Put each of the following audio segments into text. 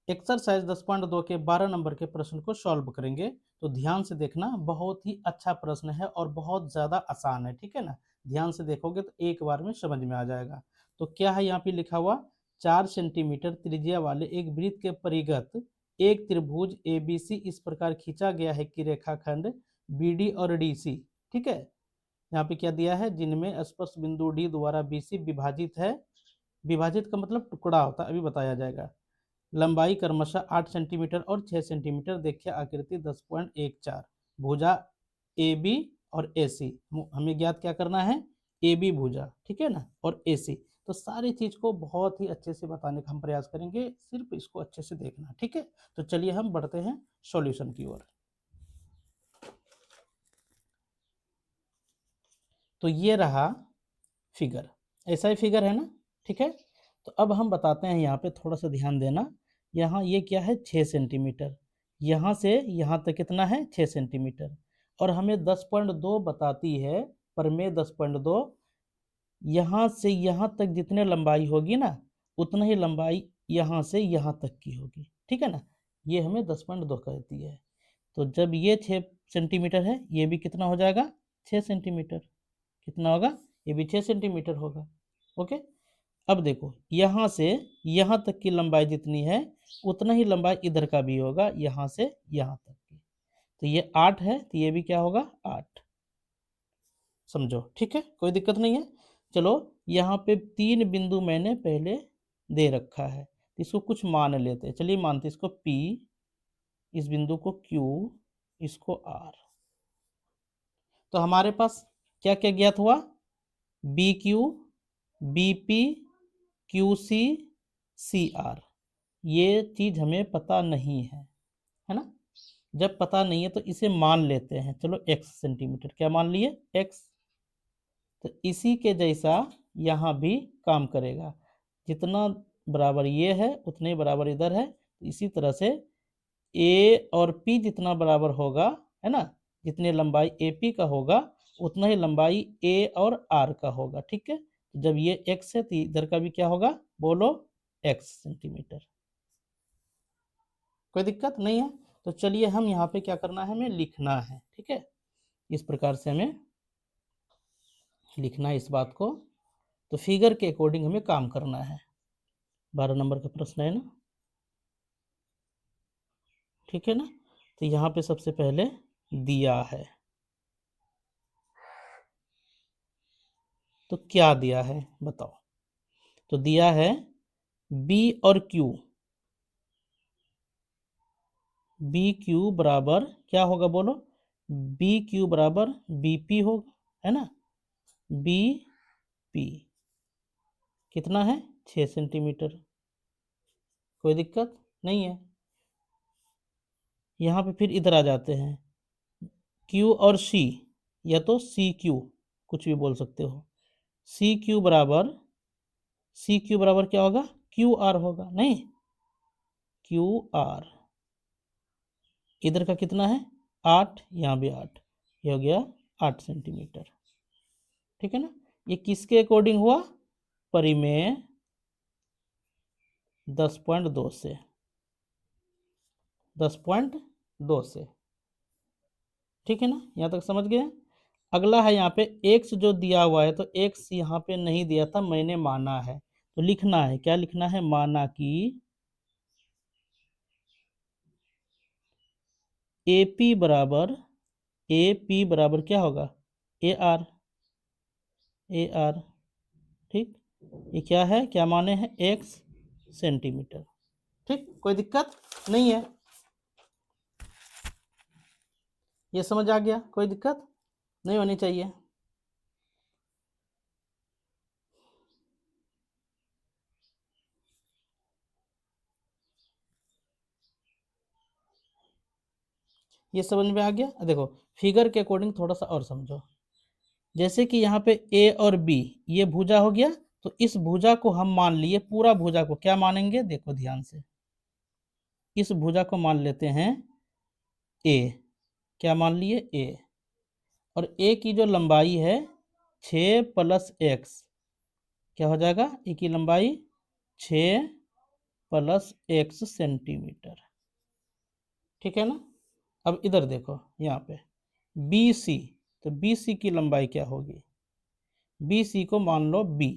Exercise 10.2 के 12 number के प्रश्न को सॉल्व करेंगे। तो ध्यान से देखना, बहुत ही अच्छा प्रश्न है और बहुत ज़्यादा आसान है, ठीक है ना। ध्यान से देखोगे तो एक बार में समझ में आ जाएगा। तो क्या है यहाँ पे लिखा हुआ, 4 सेंटीमीटर त्रिज्या वाले एक वृत्त के परिगत एक त्रिभुज ABC इस प्रकार खींचा गया है कि रेखाखंड BD और DC, ठीक है, यहाँ पे क्या दिया है, जिनमें स्पर्श बिंदु D द्वारा BC विभाजित है। विभाजित का मतलब टुकड़ा होता है, अभी बताया जाएगा। लंबाई क्रमशः 8 सेंटीमीटर और 6 सेंटीमीटर, देखिए आकृति 10.14, भुजा AB और AC, हमें ज्ञात क्या करना है, AB भुजा, ठीक है ना, और AC। तो सारी चीज को बहुत ही अच्छे से बताने का हम प्रयास करेंगे, सिर्फ इसको अच्छे से देखना, ठीक है। तो चलिए हम बढ़ते हैं सॉल्यूशन की ओर। तो ये रहा फिगर, ऐसा ही फिगर है ना, ठीक है। तो अब हम बताते हैं, यहाँ पे थोड़ा सा ध्यान देना। यहाँ ये क्या है, 6 सेंटीमीटर, यहाँ से यहाँ तक कितना है, 6 सेंटीमीटर, और हमें 10.2 बताती है, प्रमेय 10.2, यहाँ से यहाँ तक जितने लंबाई होगी ना, उतना ही लंबाई यहाँ से यहाँ तक की होगी, ठीक है ना। ये हमें 10.2 कहती है। तो जब ये 6 सेंटीमीटर है, ये भी कितना हो जाएगा, 6 सेंटीमीटर, कितना होगा, ये भी 6 सेंटीमीटर होगा। ओके, अब देखो यहाँ से यहाँ तक की लंबाई जितनी है, उतना ही लंबाई इधर का भी होगा, यहाँ से यहाँ तक की। तो ये 8 है, तो ये भी क्या होगा, 8, समझो, ठीक है, कोई दिक्कत नहीं है। चलो, यहाँ पे 3 बिंदु मैंने पहले दे रखा है, इसको कुछ मान लेते हैं। चलिए मानते इसको P, इस बिंदु को Q, इसको R। तो हमारे पास क्या क्या ज्ञात हुआ, BQ, BP, QC, CR। ये चीज हमें पता नहीं है ना। जब पता नहीं है तो इसे मान लेते हैं, चलो x सेंटीमीटर, क्या मान लिए, x। तो इसी के जैसा यहाँ भी काम करेगा, जितना बराबर ये है उतने ही बराबर इधर है। तो इसी तरह से A और P जितना बराबर होगा, है ना, जितनी लंबाई AP का होगा उतना ही लंबाई A और R का होगा, ठीक है। जब ये x है तो इधर का भी क्या होगा, बोलो, x सेंटीमीटर। कोई दिक्कत नहीं है। तो चलिए हम यहाँ पे क्या करना है, हमें लिखना है, ठीक है, इस प्रकार से हमें लिखना है इस बात को। तो फिगर के अकॉर्डिंग हमें काम करना है। 12 नंबर का प्रश्न है ना, ठीक है ना। तो यहाँ पे सबसे पहले दिया है, तो क्या दिया है बताओ। तो दिया है B और Q, BQ बराबर क्या होगा, बोलो, BQ बराबर BP होगा, है ना। BP कितना है, 6 सेंटीमीटर, कोई दिक्कत नहीं है। यहाँ पे फिर इधर आ जाते हैं, Q और C, या तो CQ, कुछ भी बोल सकते हो। CQ बराबर क्या होगा, QR होगा, नहीं, QR, इधर का कितना है, 8, यहाँ भी 8, ये हो गया 8 सेंटीमीटर, ठीक है ना। ये किसके अकॉर्डिंग हुआ, परिमेय 10.2 से, 10.2 से, ठीक है ना, यहाँ तक समझ गए। अगला है यहाँ पे x जो दिया हुआ है, तो x यहाँ पे नहीं दिया था, मैंने माना है, तो लिखना है, क्या लिखना है, माना कि AP बराबर क्या होगा, AR, ठीक। ये क्या है, क्या माने हैं, x सेंटीमीटर, ठीक, कोई दिक्कत नहीं है, ये समझ आ गया, कोई दिक्कत नहीं होनी चाहिए। ये समझ में आ गया। देखो फिगर के अकॉर्डिंग थोड़ा सा और समझो, जैसे कि यहाँ पे A और B ये भुजा हो गया, तो इस भुजा को हम मान लिए, पूरा भुजा को क्या मानेंगे, देखो ध्यान से, इस भुजा को मान लेते हैं A, क्या मान लिए, A, और A की जो लंबाई है 6 + x, क्या हो जाएगा, A की लंबाई 6 प्लस एक्स सेंटीमीटर। ठीक है ना। अब इधर देखो यहाँ पे बी सी, तो बी सी की लंबाई क्या होगी, बी सी को मान लो बी,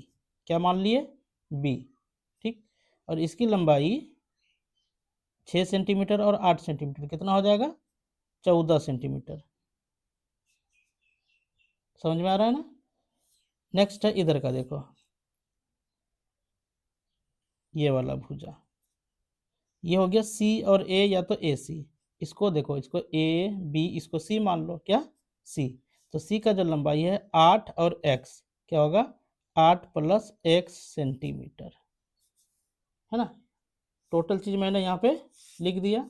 क्या मान लिए, बी। ठीक, और इसकी लंबाई 6 सेंटीमीटर और 8 सेंटीमीटर, कितना हो जाएगा, 14 सेंटीमीटर। समझ में आ रहा है ना। नेक्स्ट है इधर का, देखो ये वाला भुजा, ये हो गया सी और ए या तो ए सी। इसको देखो, इसको ए बी, इसको सी मान लो, क्या सी। तो सी का जो लंबाई है 8 और एक्स क्या होगा, 8 प्लस एक्स सेंटीमीटर, है ना। टोटल चीज मैंने यहाँ पे लिख दिया।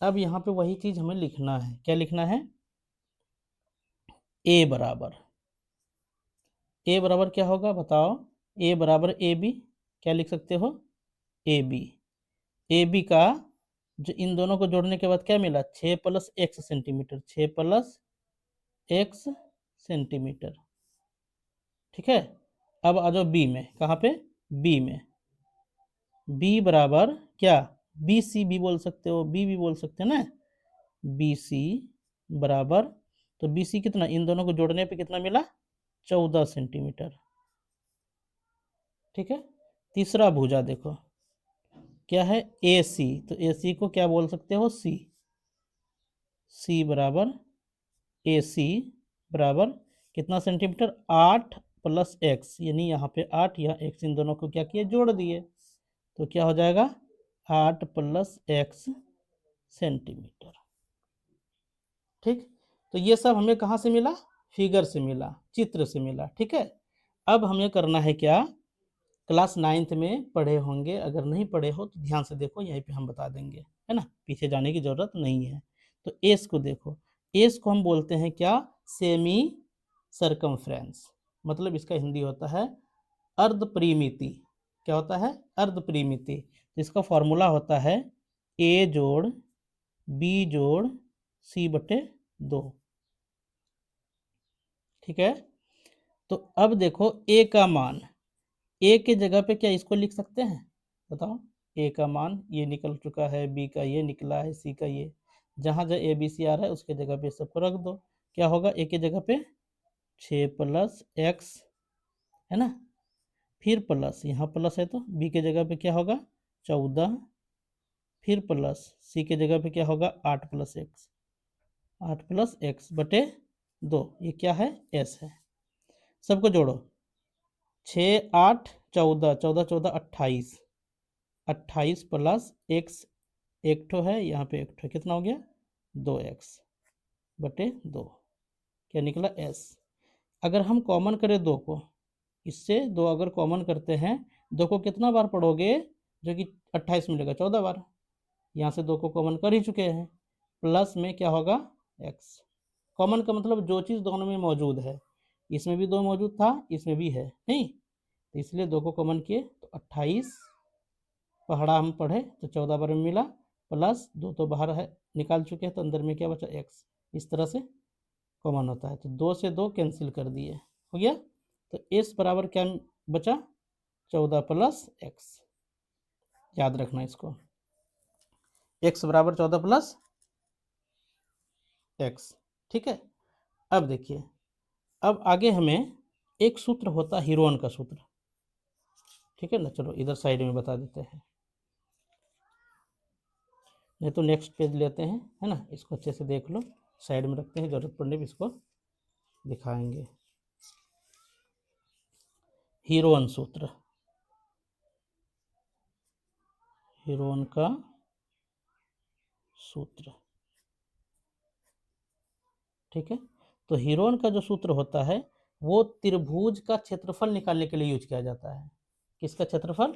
अब यहाँ पे वही चीज हमें लिखना है, क्या लिखना है, ए बराबर, ए बराबर क्या होगा बताओ, ए बराबर ए बी, क्या लिख सकते हो, ए बी। ए बी का जो इन दोनों को जोड़ने के बाद क्या मिला, 6 plus x centimetre, 6 plus x centimetre. ठीक है। अब आ जाओ बी में, कहाँ पे, बी में, बी बराबर क्या, बी सी भी बोल सकते हो, बी भी बोल सकते हैं ना, बी सी बराबर, तो बी सी कितना, इन दोनों को जोड़ने पे कितना मिला, 14 सेंटीमीटर। ठीक है। तीसरा भुजा देखो क्या है, ए सी, तो ए सी को क्या बोल सकते हो, सी, सी बराबर ए सी बराबर कितना सेंटीमीटर, 8 प्लस एक्स, यानी यहाँ पे 8 या एक्स, इन दोनों को क्या किए, जोड़ दिए, तो क्या हो जाएगा, 8 प्लस एक्स सेंटीमीटर। ठीक, तो ये सब हमें कहाँ से मिला, फिगर से मिला, चित्र से मिला। ठीक है। अब हमें करना है क्या, क्लास 9th में पढ़े होंगे, अगर नहीं पढ़े हो तो ध्यान से देखो, यहीं पे हम बता देंगे, है ना, पीछे जाने की जरूरत नहीं है। तो एस को देखो, एस को हम बोलते हैं क्या, सेमी सरकमफ्रेंस, मतलब इसका हिंदी होता है अर्ध परिमिति। क्या होता है, अर्ध परिमिति। तो इसका फॉर्मूला होता है ए जोड़ बी जोड़ सी बटे 2। ठीक है। तो अब देखो ए का मान, ए के जगह पे क्या इसको लिख सकते हैं, बताओ, ए का मान ये निकल चुका है, बी का ये निकला है, सी का ये, जहाँ जहाँ ए बी सी आ रहा है उसके जगह पे सबको रख दो। क्या होगा, ए के जगह पे 6 प्लस एक्स, है ना, फिर प्लस, यहाँ प्लस है तो बी के जगह पे क्या होगा, 14, फिर प्लस सी के जगह पे क्या होगा, 8 प्लस एक्स, 8 प्लस एक्स बटे 2, ये क्या है, एस है। सबको जोड़ो, 6 8 14, 14 14 28, 28 प्लस एक्स, एक ठो है यहाँ पे, एक ठो कितना हो गया, 2x बटे 2, क्या निकला, एस। अगर हम कॉमन करें 2 को, इससे 2 अगर कॉमन करते हैं, 2 को कितना बार पढ़ोगे, जो कि 28 मिलेगा 14 बार, यहाँ से 2 को कॉमन कर ही चुके हैं, प्लस में क्या होगा, x। कॉमन का मतलब जो चीज़ दोनों में मौजूद है, इसमें भी 2 मौजूद था, इसमें भी है, नहीं, तो इसलिए 2 को कॉमन किए तो 28 पढ़ा, हम पढ़े तो 14 बार में मिला, प्लस 2 तो बाहर है निकाल चुके हैं, तो अंदर में क्या बचा, x। इस तरह से कॉमन होता है, तो 2 से 2 कैंसिल कर दिए, हो गया। तो s बराबर क्या बचा, 14 प्लस एक्स, याद रखना इसको, x बराबर 14 प्लस एक्स। ठीक है। अब देखिए, अब आगे हमें एक सूत्र होता है हीरोन का सूत्र। ठीक है ना, चलो इधर साइड में बता देते हैं, नहीं तो नेक्स्ट पेज लेते हैं, है ना, इसको अच्छे से देख लो, साइड में रखते हैं, जरूरत पड़ने पर इसको दिखाएंगे। हीरोन सूत्र, हीरोन का सूत्र। ठीक है। तो हीरोन का जो सूत्र होता है वो त्रिभुज का क्षेत्रफल निकालने के लिए यूज किया जाता है। किसका क्षेत्रफल,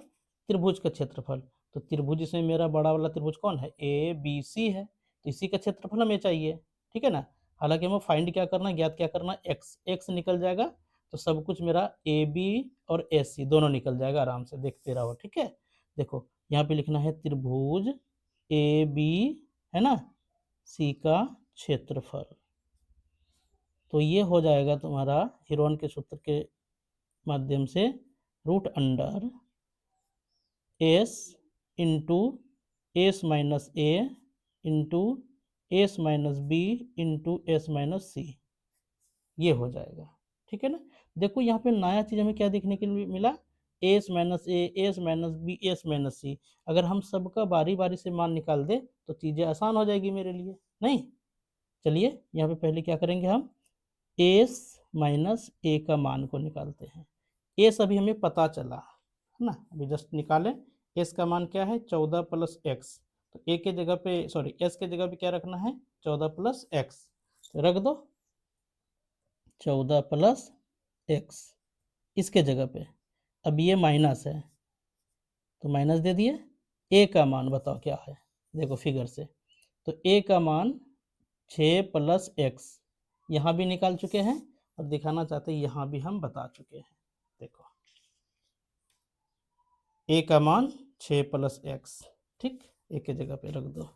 त्रिभुज का क्षेत्रफल। तो त्रिभुज, इसमें मेरा बड़ा वाला त्रिभुज कौन है, ए बी सी है, तो इसी का क्षेत्रफल हमें चाहिए। ठीक है ना। हालांकि हमें फाइंड क्या करना, ज्ञात क्या करना, एक्स, एक्स निकल जाएगा तो सब कुछ मेरा ए बी और ए सी दोनों निकल जाएगा, आराम से देखते रहो। ठीक है। देखो यहाँ पे लिखना है त्रिभुज ए बी, है ना, सी का क्षेत्रफल, तो ये हो जाएगा तुम्हारा हीरोन के सूत्र के माध्यम से root under S into S minus A into S minus B into S minus C, ये हो जाएगा। ठीक है ना। देखो यहाँ पे नया चीज़ हमें क्या देखने के लिए मिला, S minus A, S minus B, S minus C. अगर हम सबका बारी बारी से मान निकाल दे तो चीज़ें आसान हो जाएगी मेरे लिए, नहीं। चलिए यहाँ पे पहले क्या करेंगे, हम एस माइनस ए का मान को निकालते हैं। एस अभी हमें पता चला है ना, अभी जस्ट निकालें। एस का मान क्या है, 14 प्लस एक्स। तो ए के जगह पे, सॉरी एस के जगह पे क्या रखना है, 14 प्लस एक्स। तो रख दो 14 प्लस एक्स इसके जगह पे। अब ये माइनस है तो माइनस दे दिए। ए का मान बताओ क्या है, देखो फिगर से। तो ए का मान 6 प्लस एक्स, यहाँ भी निकाल चुके हैं और दिखाना चाहते हैं यहाँ भी हम बता चुके हैं। देखो ए का मान 6 प्लस एक्स, ठीक, ए के जगह पे रख दो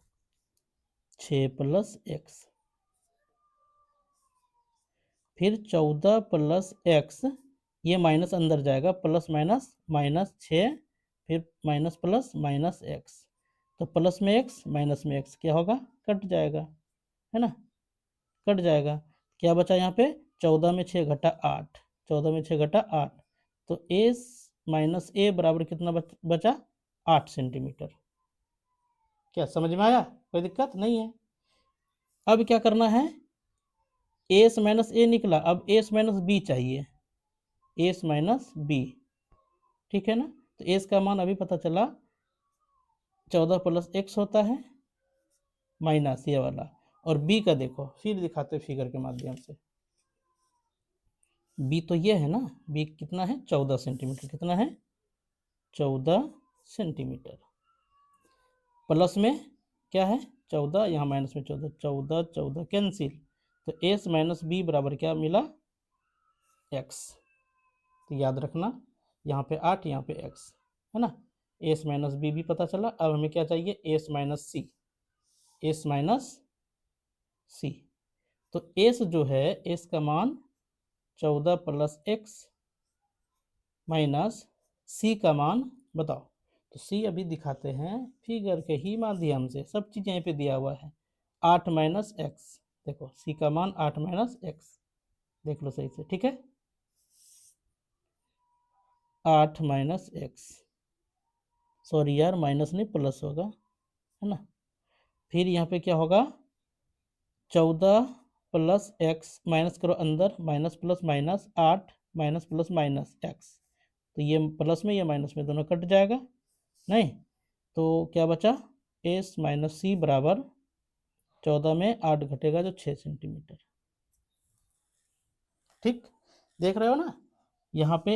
6 प्लस एक्स। फिर 14 प्लस एक्स, ये माइनस अंदर जाएगा, प्लस माइनस माइनस 6, फिर माइनस प्लस माइनस एक्स। तो प्लस में एक्स माइनस में एक्स क्या होगा, कट जाएगा, है ना, कट जाएगा। क्या बचा यहाँ पे, 14 में 6 घटा 8, 14 में 6 घटा 8। तो एस माइनस ए बराबर कितना बचा, 8 सेंटीमीटर। क्या समझ में आया, कोई दिक्कत नहीं है। अब क्या करना है, एस माइनस ए निकला, अब एस माइनस बी चाहिए, एस माइनस बी। ठीक है ना। तो एस का मान अभी पता चला 14 प्लस एक्स होता है, माइनस ये वाला। और बी का देखो, फिर दिखाते फिगर के माध्यम से। बी तो ये है ना, बी कितना है, 14 सेंटीमीटर। कितना है, 14 सेंटीमीटर। प्लस में क्या है, 14, यहाँ माइनस में 14, 14 14 कैंसिल। तो एस माइनस बी बराबर क्या मिला, एक्स। तो याद रखना, यहाँ पे 8, यहाँ पे एक्स, है ना। एस माइनस बी भी पता चला। अब हमें क्या चाहिए, एस माइनस सी, एस माइनस सी। तो एस जो है, एस का मान 14 प्लस एक्स माइनस सी का मान बताओ। तो सी अभी दिखाते हैं फिगर के ही माध्यम से, सब चीज़ यहीं पे दिया हुआ है। 8 माइनस एक्स, देखो सी का मान 8 माइनस एक्स, देख लो सही से, ठीक है। 8 माइनस एक्स, सॉरी यार माइनस नहीं प्लस होगा, है ना। फिर यहाँ पे क्या होगा, 14 प्लस एक्स, माइनस करो अंदर, minus plus minus 8 minus plus minus x. तो ये प्लस में ये माइनस में दोनों कट जाएगा, नहीं। तो क्या बचा, एस माइनस सी बराबर 14 में 8 घटेगा जो 6 सेंटीमीटर। ठीक, देख रहे हो ना। यहाँ पे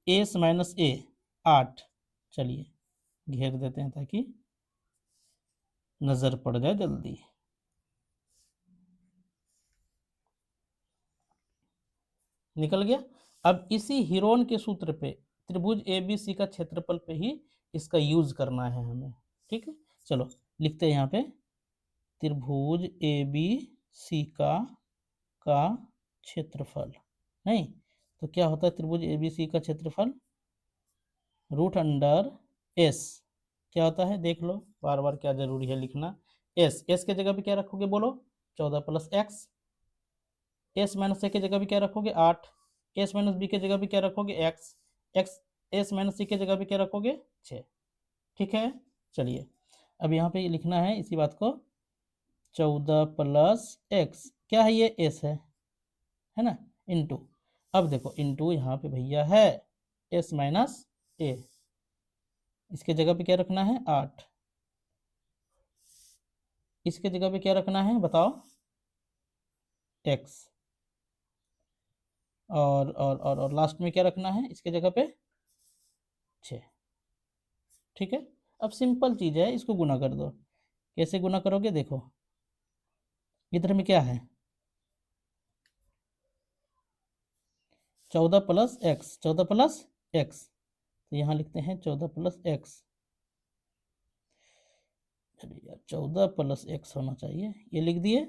एस माइनस ए 8, चलिए घेर देते हैं ताकि नजर पड़ जाए जल्दी। निकल गया। अब इसी हीरोन के सूत्र पे त्रिभुज ए बी सी का क्षेत्रफल पे ही इसका यूज करना है हमें, ठीक है। चलो लिखते हैं यहाँ पे, त्रिभुज ए बी सी का क्षेत्रफल, नहीं तो क्या होता है, त्रिभुज ए बी सी का क्षेत्रफल रूट अंडर एस, क्या होता है देख लो, बार बार क्या जरूरी है लिखना। एस, एस के जगह पे क्या रखोगे बोलो, 14 प्लस एक्स। एस माइनस ए के जगह पे क्या रखोगे, 8। एस माइनस बी के जगह पे क्या रखोगे, एक्स। एक्स, एस माइनस सी के जगह पे क्या रखोगे, 6। ठीक है। चलिए अब यहाँ पे लिखना है इसी बात को, 14 प्लस एक्स, क्या है ये, एस है ना, इंटू। अब देखो इंटू यहाँ पे भैया है एस माइनस ए, इसके जगह पे क्या रखना है, 8। इसके जगह पे क्या रखना है बताओ, एक्स। और लास्ट में क्या रखना है इसके जगह पे, 6। ठीक है। अब सिंपल चीज़ है, इसको गुना कर दो। कैसे गुना करोगे, देखो इधर में क्या है, 14 प्लस एक्स, 14 प्लस एक्स। तो यहाँ लिखते हैं 14 प्लस एक्स, चलिए यार 14 प्लस एक्स होना चाहिए, ये लिख दिए।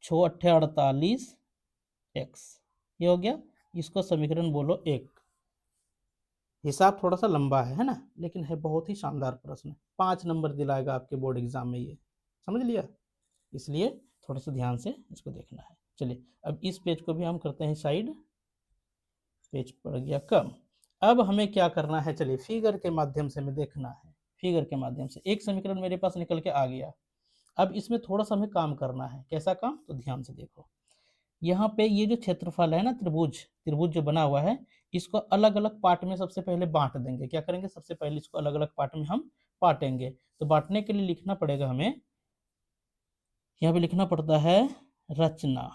6 8 48 एक्स, ये हो गया। इसको समीकरण बोलो 1। हिसाब थोड़ा सा लंबा है ना, लेकिन है बहुत ही शानदार प्रश्न, 5 नंबर दिलाएगा आपके बोर्ड एग्जाम में ये, समझ लिया। इसलिए थोड़ा सा ध्यान से इसको देखना है। चलिए अब इस पेज को भी हम करते हैं साइड, पेज पड़ गया कम। अब हमें क्या करना है, चलिए फिगर के माध्यम से हमें देखना है। फिगर के माध्यम से एक समीकरण मेरे पास निकल के आ गया। अब इसमें थोड़ा सा हमें काम करना है। कैसा काम, तो ध्यान से देखो। यहाँ पे ये जो क्षेत्रफल है ना, त्रिभुज, त्रिभुज जो बना हुआ है, इसको अलग अलग पार्ट में सबसे पहले बांट देंगे। क्या करेंगे, सबसे पहले इसको अलग अलग पार्ट में हम बांटेंगे। तो बांटने के लिए लिखना पड़ेगा हमें, यहाँ पे लिखना पड़ता है रचना।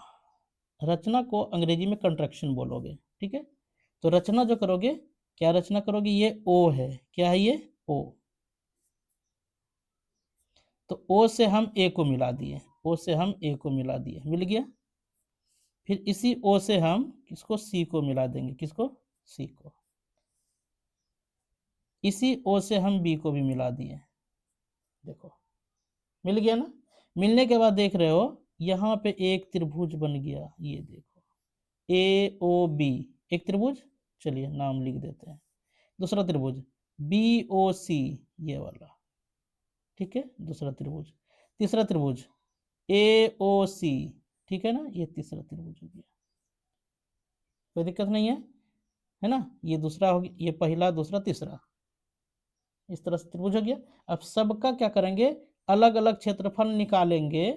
रचना को अंग्रेजी में कंट्रैक्शन बोलोगे, ठीक है। तो रचना जो करोगे, क्या रचना करोगे, ये ओ है, क्या है ये ओ। तो ओ से हम ए को मिला दिए, ओ से हम ए को मिला दिए, मिल गया। फिर इसी ओ से हम किसको, सी को मिला देंगे, किसको, सी को। इसी ओ से हम बी को भी मिला दिए, देखो मिल गया ना। मिलने के बाद देख रहे हो यहाँ पे एक त्रिभुज बन गया, ये देखो ए ओ बी, एक त्रिभुज। चलिए नाम लिख देते हैं। दूसरा त्रिभुज बी ओ सी, ये वाला, ठीक है, दूसरा त्रिभुज। तीसरा त्रिभुज ए ओ सी, ठीक है ना, ये तीसरा त्रिभुज हो गया, कोई दिक्कत नहीं है ना। ये दूसरा हो गया, ये पहला, दूसरा, तीसरा, इस तरह से त्रिभुज हो गया। अब सबका क्या करेंगे, अलग अलग क्षेत्रफल निकालेंगे,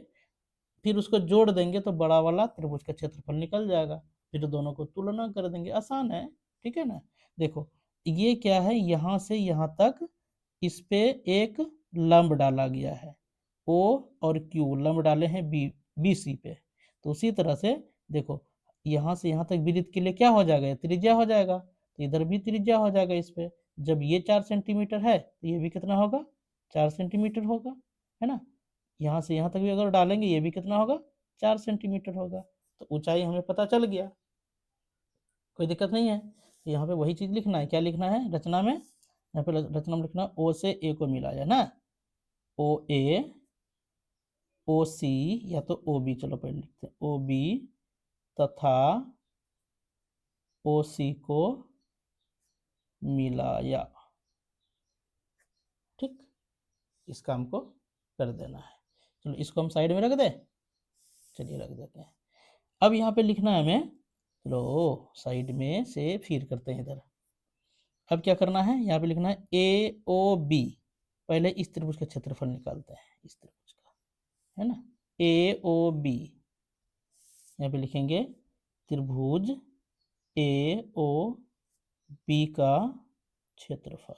फिर उसको जोड़ देंगे तो बड़ा वाला त्रिभुज का क्षेत्रफल निकल जाएगा। फिर दोनों को तुलना कर देंगे, आसान है, ठीक है ना। देखो ये क्या है, यहाँ से यहाँ तक इस पे एक लंब डाला गया है, ओ और क्यू लंब डाले हैं बी, बी सी पे। तो उसी तरह से देखो यहाँ से यहाँ तक वृत्त के लिए क्या हो जाएगा, त्रिज्या हो जाएगा। तो इधर भी त्रिज्या हो जाएगा इस पे। जब ये 4 सेंटीमीटर है तो ये भी कितना होगा, 4 सेंटीमीटर होगा, है ना। यहाँ से यहाँ तक भी अगर डालेंगे ये भी कितना होगा, 4 सेंटीमीटर होगा। तो ऊंचाई हमें पता चल गया, कोई दिक्कत नहीं है। तो यहाँ पे वही चीज लिखना है, क्या लिखना है रचना में, यहाँ पे रचना में लिखना ओ से ए को मिलाया ना, ओ ए, ओ सी या तो ओ बी, चलो पहले लिखते हैं ओ बी तथा ओ सी को मिलाया, ठीक। इस काम को कर देना है। चलो इसको हम साइड में रख दें, चलिए रख देते हैं। अब यहाँ पे लिखना है हमें, चलो साइड में से फिर करते हैं इधर। अब क्या करना है, यहाँ पे लिखना है ए ओ बी। पहले इस त्रिभुज का क्षेत्रफल निकालते हैं, इस त्रिभुज का, है ना, ए ओ बी। यहाँ पे लिखेंगे त्रिभुज ए ओ बी का क्षेत्रफल,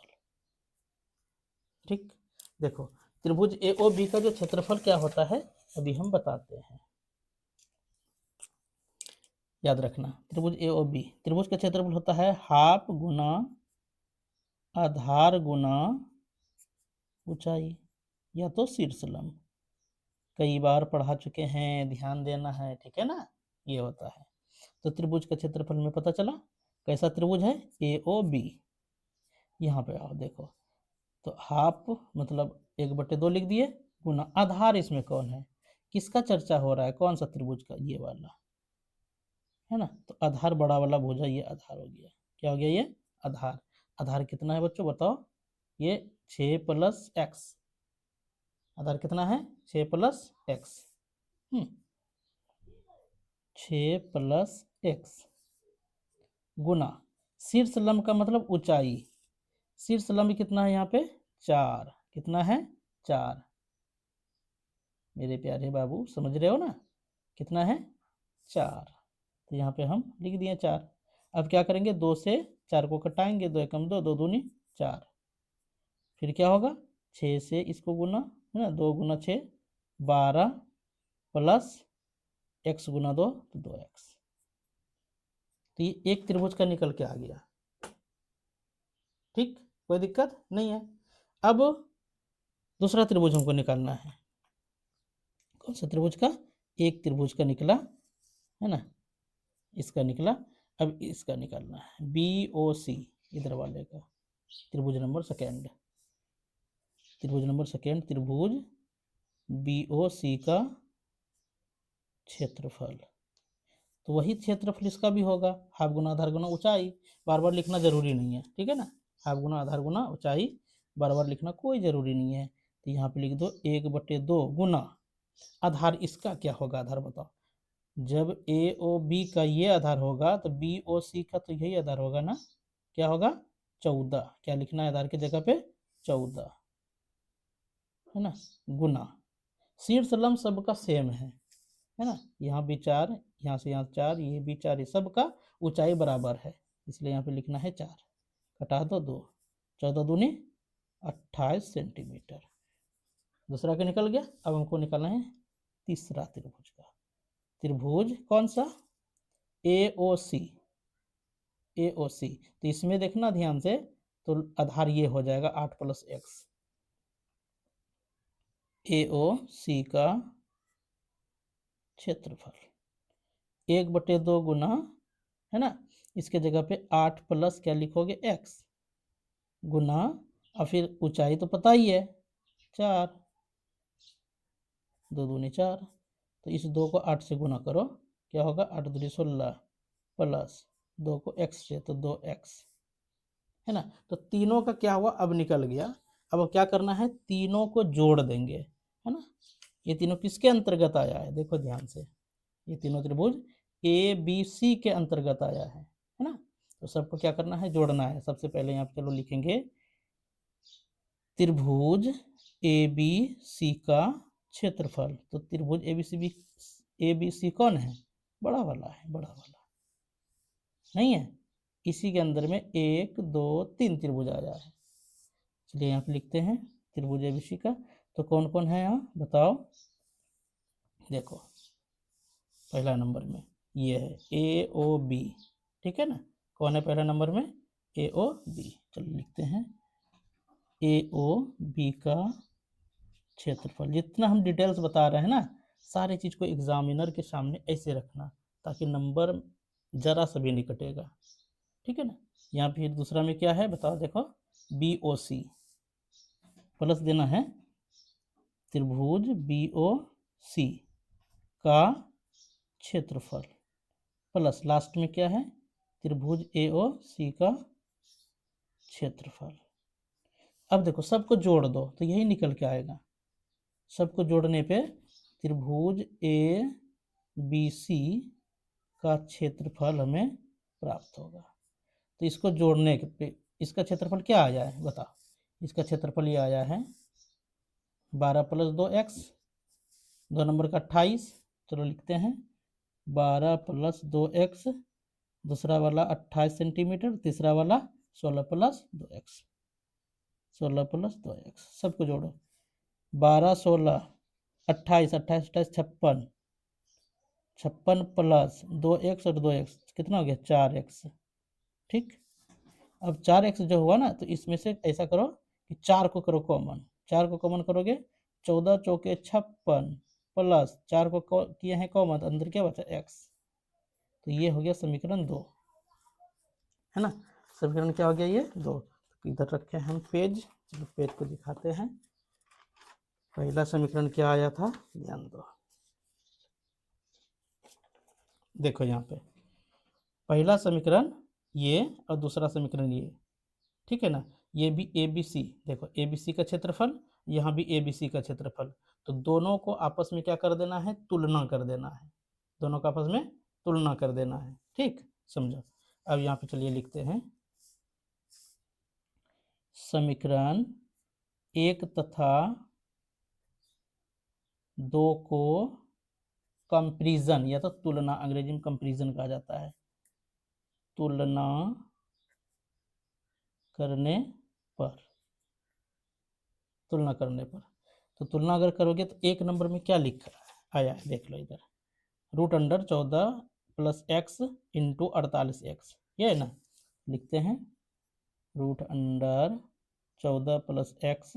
ठीक। देखो त्रिभुज ए ओ बी का जो क्षेत्रफल क्या होता है अभी हम बताते हैं, याद रखना। त्रिभुज ए ओ बी, त्रिभुज का क्षेत्रफल होता है हाफ गुना आधार गुना ऊंचाई या तो शीर्षलंब। कई बार पढ़ा चुके हैं, ध्यान देना है, ठीक है ना, ये होता है। तो त्रिभुज का क्षेत्रफल में पता चला, कैसा त्रिभुज है, ए ओ बी। यहाँ पे आओ देखो, तो हाफ मतलब 1/2 लिख दिए, गुना आधार, इसमें कौन है, किसका चर्चा हो रहा है, कौन सा त्रिभुज का, ये वाला, है ना। तो आधार बड़ा वाला भुजा, ये आधार हो गया, क्या हो गया ये आधार। आधार कितना है बच्चों बताओ, ये 6 + x, आधार कितना है 6 + x, 6 + x गुना शीर्ष लंब का मतलब ऊंचाई, शीर्ष लंब कितना है यहाँ पे 4, कितना है 4, मेरे प्यारे बाबू समझ रहे हो ना, कितना है 4। तो यहाँ पे हम लिख दिए 4। अब क्या करेंगे, 2 से 4 को कटाएंगे, 2 एकम 2, 2 दूनी 4। फिर क्या होगा, 6 से इसको गुना, है ना, 2 गुना 6 12 प्लस x गुना 2 तो 2x। तो ये एक त्रिभुज का निकल के आ गया, ठीक, कोई दिक्कत नहीं है। अब दूसरा त्रिभुज हमको निकालना है, कौन सा त्रिभुज का, एक त्रिभुज का निकला, है ना, इसका निकला। अब इसका निकालना है बी ओ सी, इधर वाले का, त्रिभुज नंबर सेकेंड, त्रिभुज नंबर सेकेंड, त्रिभुज बी ओ सी का क्षेत्रफल। तो वही क्षेत्रफल इसका भी होगा, हाफ गुना आधार गुना ऊंचाई, बार बार लिखना जरूरी नहीं है, ठीक है ना। हाफ गुना आधार गुना ऊंचाई, बार बार लिखना कोई ज़रूरी नहीं है। तो यहाँ पे लिख दो 1/2 गुना आधार, इसका क्या होगा आधार बताओ। जब ए ओ बी का ये आधार होगा तो बी ओ सी का तो यही आधार होगा ना, क्या होगा 14। क्या लिखना है आधार की जगह पे 14, है ना, गुना शीर्ष लंब सबका सेम है ना, यहाँ भी 4, यहाँ से यहाँ 4, ये भी 4, ये सबका ऊंचाई बराबर है, इसलिए यहाँ पे लिखना है 4, कटा दो 2, 14 दूनी 28 सेंटीमीटर। दूसरा क्या निकल गया। अब हमको निकालना है तीसरा त्रिभुज का। त्रिभुज कौन सा, ए ओ सी, ए ओ सी। तो इसमें देखना ध्यान से, तो आधार ये हो जाएगा 8 + x, ए ओ सी का क्षेत्रफल 1/2 गुना, है ना, इसके जगह पे 8 प्लस क्या लिखोगे x गुना, और फिर ऊंचाई तो पता ही है 4, 2 दूनी 4, तो इस 2 को 8 से गुना करो, क्या होगा 8 दूनी 16 प्लस 2 को x से तो 2x, है ना। तो तीनों का क्या हुआ अब निकल गया। अब क्या करना है, तीनों को जोड़ देंगे, है ना। ये तीनों किसके अंतर्गत आया है, देखो ध्यान से, ये तीनों त्रिभुज ए बी सी के अंतर्गत आया है ना। तो सबको क्या करना है, जोड़ना है। सबसे पहले यहाँ पे चलो लिखेंगे त्रिभुज ए बी सी का क्षेत्रफल। तो त्रिभुज ए बी सी कौन है, बड़ा वाला है, बड़ा वाला नहीं है, इसी के अंदर में 1 2 3 त्रिभुज आया है। चलिए यहाँ पे लिखते हैं त्रिभुज ए बी सी का। तो कौन कौन है यहाँ बताओ, देखो पहला नंबर में ये है ए ओ बी, ठीक है ना। कौन है पहला नंबर में, ए ओ बी। चलो लिखते हैं ए ओ बी का क्षेत्रफल। जितना हम डिटेल्स बता रहे हैं ना, सारी चीज़ को एग्जामिनर के सामने ऐसे रखना ताकि नंबर जरा सा भी नहीं कटेगा, ठीक है ना। यहाँ फिर दूसरा में क्या है बताओ, देखो बी ओ सी प्लस देना है त्रिभुज बी ओ सी का क्षेत्रफल प्लस लास्ट में क्या है, त्रिभुज ए ओ सी का क्षेत्रफल। अब देखो सबको जोड़ दो तो यही निकल के आएगा। सबको जोड़ने पे त्रिभुज ए बी सी का क्षेत्रफल हमें प्राप्त होगा। तो इसको जोड़ने पे इसका क्षेत्रफल क्या आया है बताओ, इसका क्षेत्रफल ये आया है 12 + 2x, 2 नंबर का 28। चलो लिखते हैं 12 + 2x, दूसरा वाला 28 सेंटीमीटर, तीसरा वाला 16 + 2x, 16 + 2x। सबको जोड़ो 12 16 28, 28 28 56, 56 प्लस 2x और 2x कितना हो गया 4x, ठीक। अब 4x जो हुआ ना, तो इसमें से ऐसा करो कि 4 को करो कॉमन, 4 को कॉमन करोगे 14 चौके 56 प्लस 4 को किए हैं कॉमन, तो अंदर क्या बचा x। तो ये हो गया समीकरण 2, है ना। समीकरण क्या हो गया ये 2। तो इधर रखे हम पेज, चलो पेज को दिखाते हैं। पहला समीकरण क्या आया था ध्यान दो, देखो यहाँ पे पहला समीकरण ये और दूसरा समीकरण ये, ठीक है ना। ये भी ए बी सी, देखो ए बी सी का क्षेत्रफल, यहाँ भी ए बी सी का क्षेत्रफल। तो दोनों को आपस में क्या कर देना है, तुलना कर देना है, दोनों को आपस में तुलना कर देना है, ठीक समझो। अब यहाँ पे चलिए लिखते हैं समीकरण 1 तथा 2 को कंपैरिजन या तो तुलना, अंग्रेजी में कंपैरिजन कहा जाता है, तुलना करने पर, तुलना करने पर। तो तुलना अगर करोगे तो 1 नंबर में क्या लिखा आया है देख लो इधर, √14 + x × 48x, ये है ना। लिखते हैं √14 + x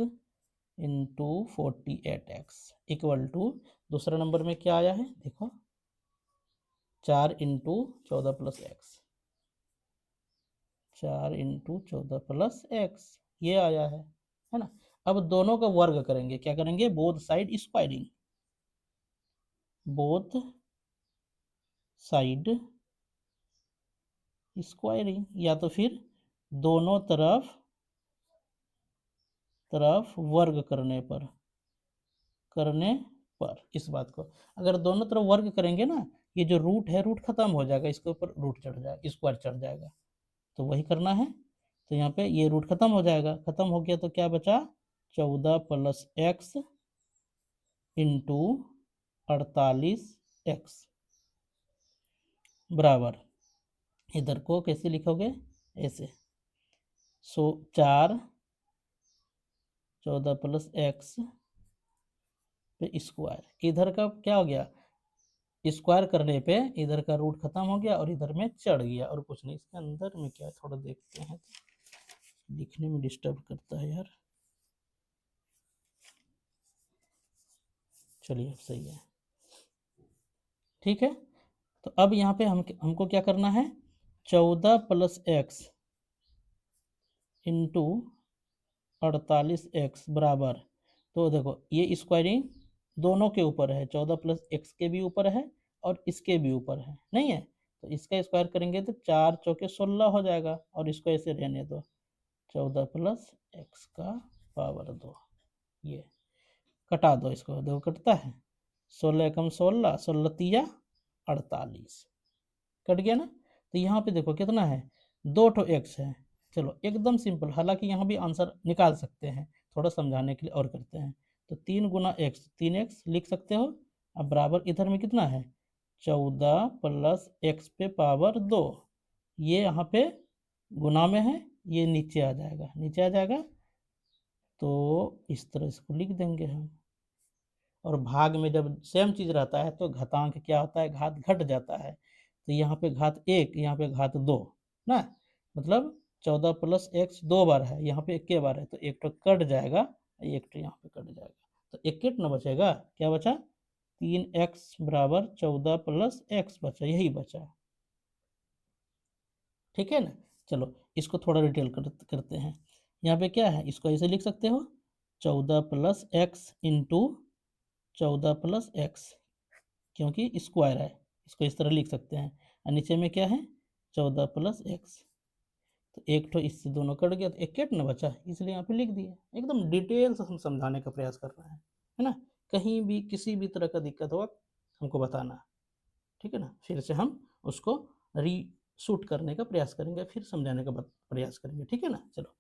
× 48x इक्वल टू, दूसरा नंबर में क्या आया है देखो 4 × 14 + x, 4 × 14 + x ये आया है ना। अब दोनों का वर्ग करेंगे, क्या करेंगे, both side squaring, both side squaring, या तो फिर दोनों तरफ तरफ वर्ग करने पर इस बात को अगर दोनों तरफ वर्ग करेंगे ना, ये जो रूट है रूट खत्म हो जाएगा, इसके ऊपर रूट चढ़ जाएगा, स्क्वायर चढ़ जाएगा, तो वही करना है। तो यहाँ पे ये रूट खत्म हो जाएगा, खत्म हो गया तो क्या बचा 14 प्लस एक्स इंटू 48x बराबर, इधर को कैसे लिखोगे ऐसे, 4 14 प्लस एक्स पे स्क्वायर, इधर का क्या हो गया स्क्वायर करने पे इधर का रूट खत्म हो गया और इधर में चढ़ गया और कुछ नहीं। इसके अंदर में क्या थोड़ा देखते हैं, लिखने में डिस्टर्ब करता है यार, चलिए अब सही है, ठीक है। तो अब यहाँ पे हमको क्या करना है 14 प्लस एक्स इंटू 48x बराबर, तो देखो ये स्क्वायरिंग दोनों के ऊपर है, 14 प्लस एक्स के भी ऊपर है और इसके भी ऊपर है, नहीं है, तो इसका स्क्वायर करेंगे तो 4 चौके 16 हो जाएगा और इसको ऐसे रहने दो 14 प्लस एक्स का पावर 2, ये कटा दो, इसको देखो कटता है 16 एकम 16, 16 तिया 48, कट गया ना। तो यहाँ पे देखो कितना है 2 ठो एक्स है, चलो एकदम सिंपल, हालांकि यहाँ भी आंसर निकाल सकते हैं, थोड़ा समझाने के लिए और करते हैं। तो 3 गुना एक्स 3x लिख सकते हो, अब बराबर इधर में कितना है 14 प्लस एक्स पे पावर 2, ये यहाँ पे गुना में है, ये नीचे आ जाएगा, नीचे आ जाएगा, तो इस तरह इसको लिख देंगे हम। और भाग में जब सेम चीज़ रहता है तो घातांक क्या होता है घात घट जाता है, तो यहाँ पे घात 1 यहाँ पे घात 2 ना, मतलब 14 प्लस एक्स 2 बार है, यहाँ पे 1 बार है, तो एक तो कट जाएगा, एक तो यहाँ पे कट जाएगा, तो 1 कितना बचेगा, क्या बचा 3x बराबर 14 प्लस एक्स बचा, यही बचा, ठीक है ना। चलो इसको थोड़ा डिटेल करते हैं, यहाँ पे क्या है इसको ऐसे लिख सकते हो 14 plus x into 14 plus x, क्योंकि स्क्वायर है, इसको इस तरह लिख सकते हैं, और नीचे में क्या है 14 प्लस एक्स, तो एक तो इससे दोनों कट गया तो एक केट न बचा, इसलिए यहाँ पे लिख दिए, एकदम डिटेल से हम समझाने का प्रयास कर रहे हैं, है ना। कहीं भी किसी भी तरह का दिक्कत हो हमको बताना, ठीक है ना, फिर से हम उसको रीशूट करने का प्रयास करेंगे, फिर समझाने का प्रयास करेंगे, ठीक है ना। चलो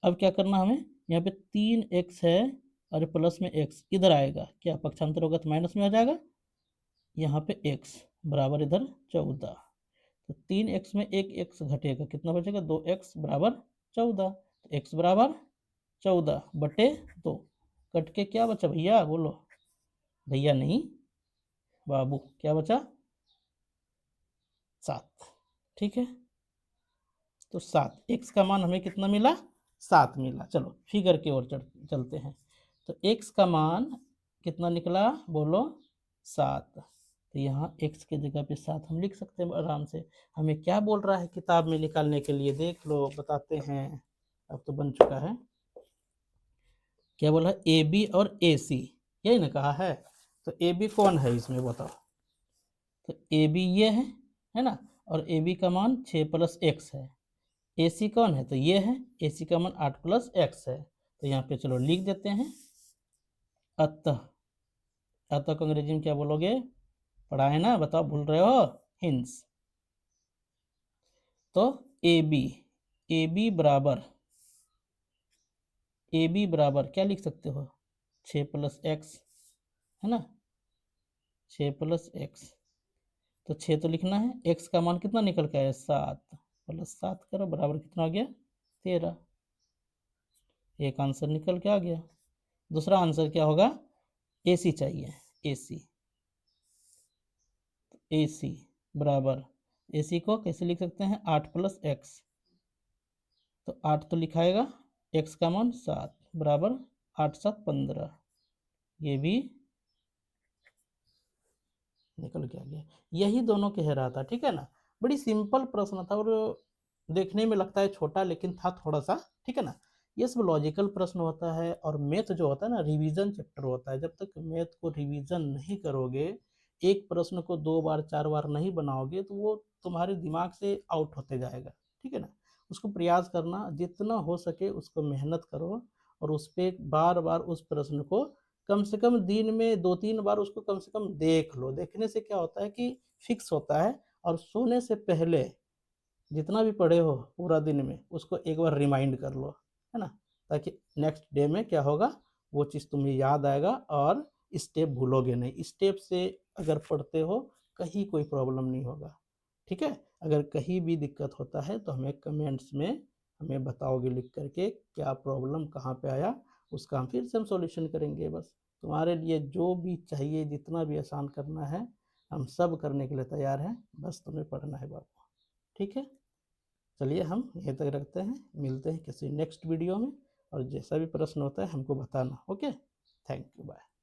अब क्या करना हमें, यहाँ पे 3x है और प्लस में x इधर आएगा, क्या पक्षांतर होगा तो माइनस में आ जाएगा, यहाँ पे x बराबर इधर 14, तो 3x में एक x घटेगा, कितना बचेगा 2x बराबर 14, तो x बराबर 14 बटे 2, कट के क्या बचा भैया बोलो, भैया नहीं बाबू, क्या बचा 7, ठीक है। तो 7 x का मान हमें कितना मिला 7 मिला। चलो फिगर की ओर चलते हैं, तो x का मान कितना निकला बोलो 7, तो यहाँ x के जगह पे 7 हम लिख सकते हैं आराम से। हमें क्या बोल रहा है किताब में निकालने के लिए, देख लो बताते हैं, अब तो बन चुका है, क्या बोला ए बी और ए सी, यही ना कहा है, तो ए बी कौन है इसमें बताओ, तो ए बी ये है ना, और ए बी का मान 6 प्लस एक्स है, ए सी कौन है तो ये है, ए सी का मान 8 प्लस एक्स है, तो यहाँ पे चलो लिख देते हैं, अतः, अतः को अंग्रेजी में क्या बोलोगे, पढ़ा है ना, बताओ भूल रहे हो, हिंस, तो ए बी बराबर, ए बी बराबर क्या लिख सकते हो 6 प्लस एक्स, है ना 6 प्लस एक्स, तो 6 तो लिखना है, एक्स का मान कितना निकल के आया 7, प्लस 7 करो बराबर कितना हो गया 13, एक आंसर निकल के आ गया। दूसरा आंसर क्या होगा, ए सी चाहिए, ए सी, ए सी बराबर, ए सी को कैसे लिख सकते हैं 8 प्लस एक्स, तो 8 तो लिखाएगा, एक्स का मान 7 बराबर 8 7 15, ये भी निकल के आ गया, यही दोनों कह रहा था, ठीक है ना। बड़ी सिंपल प्रश्न था और देखने में लगता है छोटा लेकिन था थोड़ा सा, ठीक है ना। ये सब लॉजिकल प्रश्न होता है, और मैथ जो होता है ना रिवीजन चैप्टर होता है, जब तक मैथ को रिवीजन नहीं करोगे, एक प्रश्न को 2 बार 4 बार नहीं बनाओगे तो वो तुम्हारे दिमाग से आउट होते जाएगा, ठीक है ना। उसको प्रयास करना जितना हो सके, उसको मेहनत करो, और उस पर बार बार उस प्रश्न को कम से कम दिन में 2-3 बार उसको कम से कम देख लो। देखने से क्या होता है कि फिक्स होता है, और सोने से पहले जितना भी पढ़े हो पूरा दिन में उसको एक बार रिमाइंड कर लो, है ना, ताकि नेक्स्ट डे में क्या होगा, वो चीज़ तुम्हें याद आएगा और स्टेप भूलोगे नहीं। स्टेप से अगर पढ़ते हो कहीं कोई प्रॉब्लम नहीं होगा, ठीक है। अगर कहीं भी दिक्कत होता है तो हमें कमेंट्स में हमें बताओगे लिख करके क्या प्रॉब्लम कहाँ पे आया, उसका हम फिर से हम सॉल्यूशन करेंगे। बस तुम्हारे लिए जो भी चाहिए, जितना भी आसान करना है हम सब करने के लिए तैयार हैं, बस तुम्हें पढ़ना है बाबू, ठीक है। चलिए हम यहीं तक रखते हैं, मिलते हैं किसी नेक्स्ट वीडियो में, और जैसा भी प्रश्न होता है हमको बताना। Okay, thank you, bye.